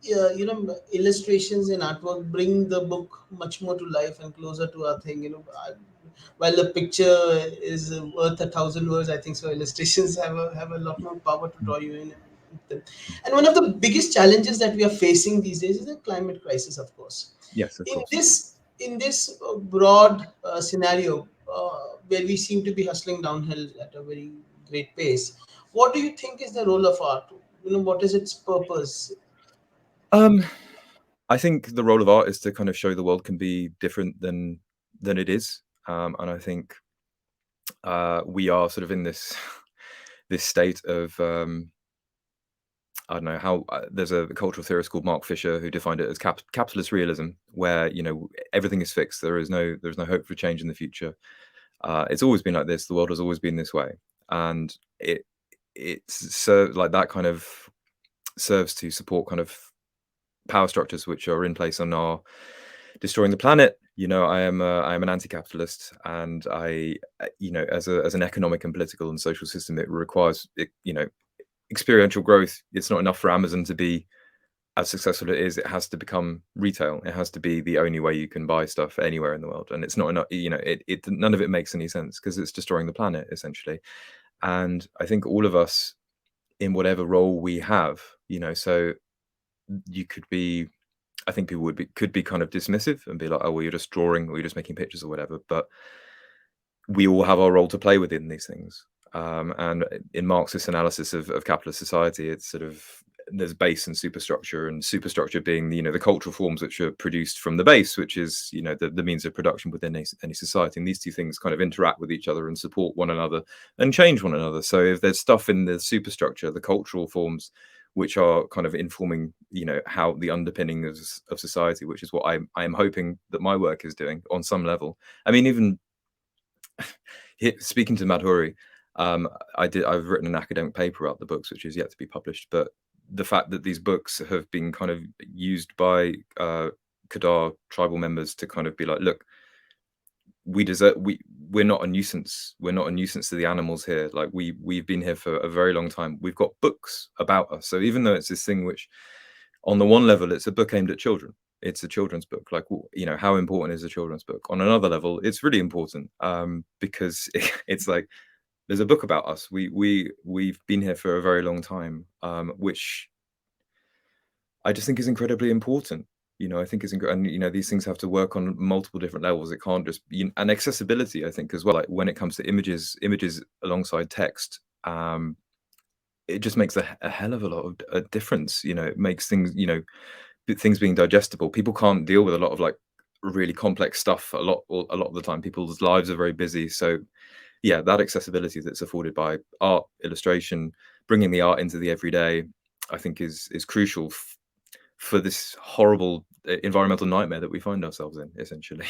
illustrations and artwork bring the book much more to life and closer to our thing. While the picture is worth 1,000 words, I think so. Illustrations have a lot more power to draw you in. And one of the biggest challenges that we are facing these days is the climate crisis, of course. Yes, of In course. this broad scenario, where we seem to be hustling downhill at a very great pace, what do you think is the role of art? What is its purpose? Um, I think the role of art is to kind of show the world can be different than it is, and I think we are sort of in this this state of I don't know how there's a cultural theorist called Mark Fisher who defined it as capitalist realism, where everything is fixed. There's no hope for change in the future. It's always been like this. The world has always been this way, and it's so like that kind of serves to support kind of power structures which are in place and are destroying the planet. I am an anti-capitalist, and as an economic and political and social system, it requires experiential growth. It's not enough for Amazon to be as successful as it is. It has to become retail. It has to be the only way you can buy stuff anywhere in the world, and it's not enough. None of it makes any sense because it's destroying the planet essentially. And I think all of us, in whatever role we have, so you could be, I think people could be kind of dismissive and be like, oh, well, you're just drawing or you're just making pictures or whatever. But we all have our role to play within these things. And in Marxist analysis of capitalist society, it's sort of there's base and superstructure being the cultural forms which are produced from the base, which is the means of production within any society. And these two things kind of interact with each other and support one another and change one another. So if there's stuff in the superstructure, the cultural forms, which are kind of informing how the underpinning of society, which is what I am hoping that my work is doing on some level. I mean, even speaking to Madhuri, I've written an academic paper about the books, which is yet to be published. But the fact that these books have been kind of used by Kadar tribal members to kind of be like, look, we're not a nuisance. We're not a nuisance to the animals here. Like we've been here for a very long time. We've got books about us. So even though it's this thing which, on the one level, it's a book aimed at children. It's a children's book. Like, how important is a children's book? On another level, it's really important because it's like there's a book about us. We've been here for a very long time, which I just think is incredibly important. I think is and these things have to work on multiple different levels. It can't just be and accessibility. I think as well. Like when it comes to images alongside text, it just makes a hell of a lot of a difference. It makes things things being digestible. People can't deal with a lot of like really complex stuff a lot of the time. People's lives are very busy, so yeah, that accessibility that's afforded by art, illustration, bringing the art into the everyday, I think is crucial for this horrible environmental nightmare that we find ourselves in, essentially.